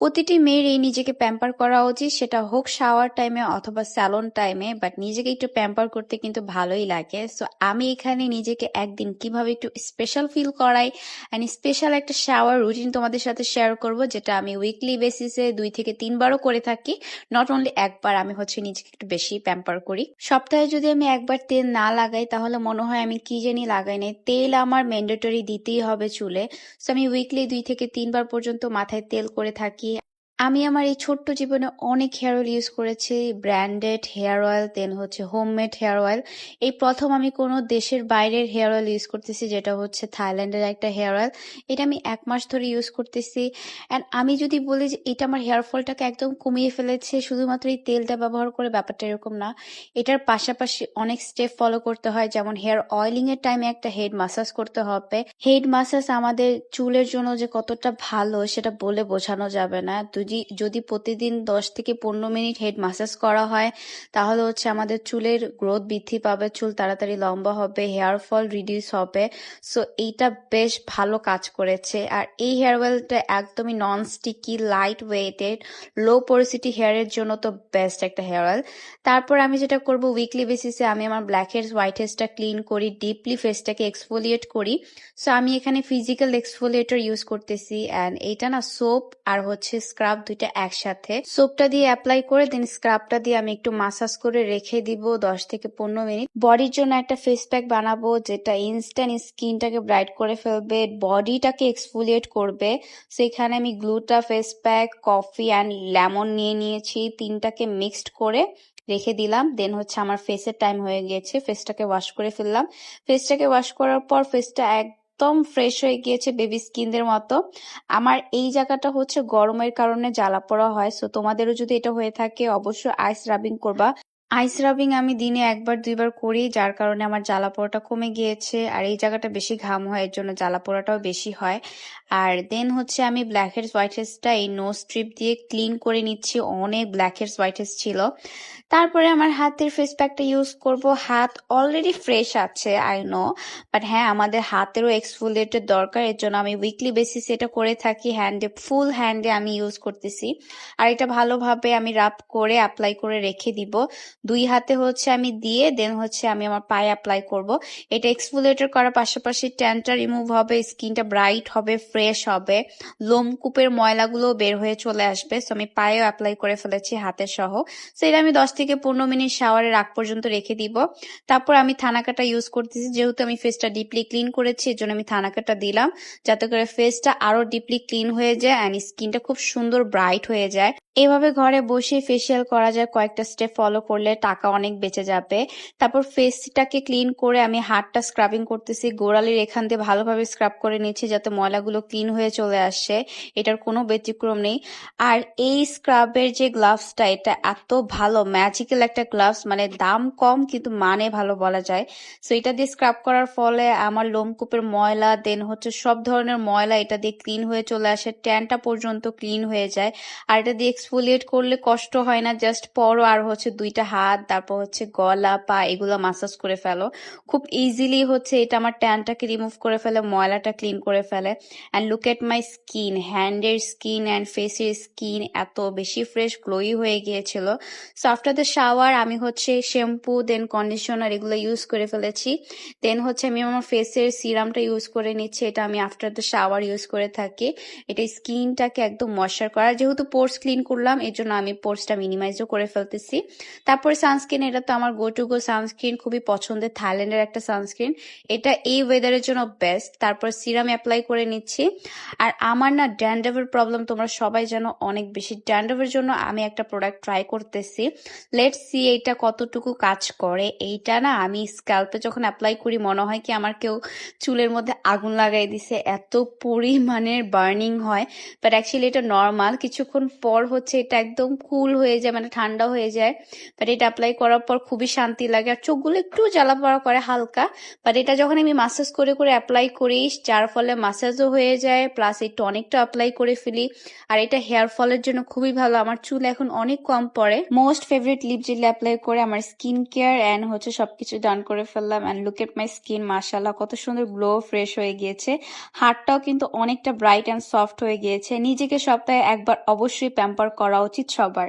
প্রতিটি মেয়েরই নিজেকে প্যাম্পার করা উচিত, সেটা হোক শাওয়ার টাইমে অথবা স্যালন টাইমে। বাট নিজেকে একটু প্যাম্পার করতে কিন্তু ভালোই লাগে। সো আমি এখানে নিজেকে একদিন কিভাবে একটু স্পেশাল ফিল করাই অ্যান্ড স্পেশাল একটা শাওয়ার রুটিন তোমাদের সাথে শেয়ার করব, যেটা আমি উইকলি বেসিসে 2 থেকে 3 বারও করে থাকি। নট অনলি একবার, আমি নিজেকে একটু বেশি প্যাম্পার করি। সপ্তাহে যদি আমি একবার তেল না লাগাই তাহলে মনে হয় আমি কি জানি লাগাই নাই। তেল আমার ম্যান্ডেটরি দিতেই হবে চুলে। সো আমি উইকলি 2 থেকে 3 বার পর্যন্ত মাথায় তেল করে থাকি। আমি আমার এই ছোট্ট জীবনে অনেক হেয়ার অয়েল ইউজ করেছি, ব্র্যান্ডেড হেয়ার অয়েল, দেন হোমমেড হেয়ার অয়েল। এই প্রথম আমি কোনো দেশের বাইরের হেয়ার অয়েল ইউজ করতেছি, যেটা থাইল্যান্ডের একটা হেয়ার অয়েল। এটা আমি 1 মাস ধরে ইউজ করতেছি। অ্যান্ড আমি যদি বলি যে এটা আমার হেয়ার ফলটাকে একদম কমিয়ে ফেলেছে শুধুমাত্র এই তেলটা ব্যবহার করে, ব্যাপারটা এরকম না। এটার পাশাপাশি অনেক স্টেপ ফলো করতে হয়, যেমন হেয়ার অয়েলিং এর টাইমে একটা হেড মাসাজ করতে হবে। হেড মাসাজ আমাদের চুলের জন্য যে কতটা ভালো সেটা বলে বোঝানো যাবে না। যদি যদি প্রতিদিন 10 থেকে 15 মিনিট হেড মাসাজ করা হয় তাহলে আমাদের চুলের গ্রোথ বৃদ্ধি পাবে, চুল তাড়াতাড়ি লম্বা হবে, হেয়ার ফল রিডিউস হবে। সো এইটা বেশ ভালো কাজ করেছে। আর এই হেয়ার অয়েলটা একদমই নন স্টিকি, লাইট ওয়েটেড, লো পোরোসিটি হেয়ারের জন্য তো বেস্ট একটা হেয়ার অয়েল। তারপর আমি যেটা করব, উইকলি বেসিসে আমি আমার ব্ল্যাক হেডস হোয়াইট হেডসটা ক্লিন করি, ডিপলি ফেসটাকে এক্সফোলিয়েট করি। সো আমি এখানে ফিজিক্যাল এক্সফোলিয়েটর ইউজ করতেছি, অ্যান্ড এইটা না সোপ আর স্ক্রাব দুইটা একসাথে। সোপটা দিয়ে অ্যাপ্লাই করে দেন স্ক্রাবটা দিয়ে আমি একটু মাসাজ করে রেখে দিব 10 থেকে 15 মিনিট। বডির জন্য একটা ফেস প্যাক বানাবো যেটা ইনস্ট্যান্ট স্কিনটাকে ব্রাইট করে ফেলবে, বডিটাকে এক্সফোলিয়েট করবে। সেখানে আমি gluta face pack, coffee and lemon নিয়ে নিয়েছি, তিনটাকে মিক্সড করে রেখে দিলাম। দেন আমার ফেসের টাইম হয়ে গিয়েছে, ফেসটাকে ওয়াশ করে ফেললাম। ফেসটাকে ওয়াশ করার পর ফেসটা একদম ফ্রেশ হয়ে গিয়েছে, বেবি স্কিনদের মতো। আমার এই জায়গাটা গরমের কারণে জ্বালা পোড়া হয়। সো তোমাদেরও যদি এটা হয়ে থাকে অবশ্যই আইস রাবিং করবা। আইস রাবিং আমি দিনে 1 বার 2 বার করি, যার কারণে আমার জ্বালা পোড়াটা কমে গিয়েছে। আর এই জায়গাটা বেশি ঘাম হয়, এর জন্য জ্বালা পোড়াটাও বেশি হয়। আর দেন আমি ব্ল্যাক হেডস হোয়াইট হেডসটা এই নোজ স্ট্রিপ দিয়ে ক্লিন করে নিচ্ছি, অনেক ব্ল্যাক হেডস হোয়াইট হেডস ছিল। তারপরে আমার হাতের ফেস প্যাকটা ইউজ করব। হাত অলরেডি ফ্রেশ আছে, আই নো, বাট হ্যাঁ আমাদের হাতেরও এক্সফোলিয়েটের দরকার, এর জন্য আমি উইকলি বেসিস এটা করে থাকি। হ্যান্ডে, ফুল হ্যান্ডে আমি ইউজ করতেছি। আর এটা ভালোভাবে আমি রাব করে অ্যাপ্লাই করে রেখে দিব। 2 হাতে আমি দিয়ে দেন আমি আমার পায়ে অ্যাপ্লাই করব। এটা এক্সফোলিয়েটর করার পাশাপাশি ট্যানটা রিমুভ হবে, স্কিনটা ব্রাইট হবে, ফ্রেশ হবে, লোমকূপের ময়লাগুলো বের হয়ে চলে আসবে। সো আমি পায়েও অ্যাপ্লাই করে ফেলেছি হাতের সহ। সো এটা আমি 10 থেকে 15 মিনিট শাওয়ারে রাখ পর্যন্ত রেখে দিব। তারপর আমি থানাকাটা ইউজ করতেছি, যেহেতু আমি ফেসটা ডিপলি ক্লিন করেছি এর জন্য আমি থানাকাটা দিলাম, যাতে করে ফেসটা আরো ডিপলি ক্লিন হয়ে যায় অ্যান্ড স্কিনটা খুব সুন্দর ব্রাইট হয়ে যায়। এভাবে ঘরে বসে ফেসিয়াল করা যায়, কয়েকটা স্টেপ ফলো করলে টাকা অনেক বেঁচে যাবে। তারপর ফেসটাকে ক্লিন করে আমি হাতটা স্ক্রাবিং করতেছি, গোড়ালির এখান দিয়ে ভালোভাবে স্ক্রাব করে নিচ্ছি যাতে ময়লাগুলো ক্লিন হয়ে চলে আসে। এটার কোনো ব্যতিক্রম নেই। আর এই স্ক্রাবের যে গ্লাভসটা, এটা এত ভালো, ম্যাজিক্যাল একটা গ্লাভস, মানে দাম কম কিন্তু মানে ভালো বলা যায়। সো এটা দিয়ে স্ক্রাব করার ফলে আমার লোমকূপের ময়লা, দেন সব ধরনের ময়লা এটা দিয়ে ক্লিন হয়ে চলে আসে, ট্যানটা পর্যন্ত ক্লিন হয়ে যায়। আর এটা দিয়ে এক্সফোলিয়েট করলে কষ্ট হয় না, জাস্ট পরো আর 2টা হাত, তারপর গলা, পা, এগুলো মাসাজ করে ফেলো। খুব ইজিলি এটা আমার ট্যানটাকে রিমুভ করে ফেলে, ময়লাটা ক্লিন করে ফেলে। And look at my skin, হ্যান্ডের স্কিন অ্যান্ড ফেসের স্কিন এত বেশি ফ্রেশ গ্লোই হয়ে গিয়েছিল। সো আফটার দ্য শাওয়ার আমি শ্যাম্পু দেন কন্ডিশনার এগুলো ইউজ করে ফেলেছি। দেন আমি আমার ফেসের সিরামটা ইউজ করে নিচ্ছি, এটা আমি আফটার দ্য শাওয়ার ইউজ করে থাকি। এটা স্কিনটাকে একদম ময়শ্চার করা, যেহেতু পোর্স ক্লিন করলাম এর জন্য আমি পোর্সটা মিনিমাইজও করে ফেলতেছি। তারপরে সানস্ক্রিন, এটা তো আমার গো টু গো সানস্ক্রিন, খুবই পছন্দের, থাইল্যান্ডের একটা সানস্ক্রিন, এটা এই ওয়েদারের জন্য বেস্ট। তারপর সিরাম অ্যাপ্লাই করে নিচ্ছি। আর আমার না ড্যান্ড্রফের প্রবলেম তোমরা সবাই জানো অনেক বেশি, ড্যান্ড্রফের জন্য আমি একটা প্রোডাক্ট ট্রাই করতেছি, লেটস সি এইটা কতটুকু কাজ করে। এইটা না আমি স্ক্যাল্পে যখন অ্যাপ্লাই করি মনে হয় কি আমার কেউ চুলের মধ্যে আগুন লাগাই দিছে, এত পরিমাণের বার্নিং হয়। বাট অ্যাকচুয়ালি এটা নর্মাল, কিছুক্ষণ পর এটা একদম কুল হয়ে যায়, মানে ঠান্ডা হয়ে যায়। বাট এটা অ্যাপ্লাই করার পর খুবই শান্তি লাগে, আর চোখগুলো একটু জ্বালা পড়া করে হালকা। বাট এটা যখন আমি মাসাজ করে করে অ্যাপ্লাই করি, যার ফলে মাসাজও হয়ে হয়ে যায়, প্লাস এই টনিকটা অ্যাপ্লাই করে ফেলি। আর এটা হেয়ার ফলের জন্য খুবই ভালো, আমার চুল এখন অনেক কম পড়ে। Most favourite lip gel apply করে আমার স্কিন কেয়ার অ্যান্ড হচ্ছে সবকিছু ডান করে ফেললাম। And look at my skin, মাশাআল্লাহ কত সুন্দর গ্লো, ফ্রেশ হয়ে গিয়েছে। হাড়টাও কিন্তু অনেকটা ব্রাইট অ্যান্ড সফট হয়ে গিয়েছে। নিজেকে সপ্তাহে একবার অবশ্যই প্যাম্পার করা উচিত সবার।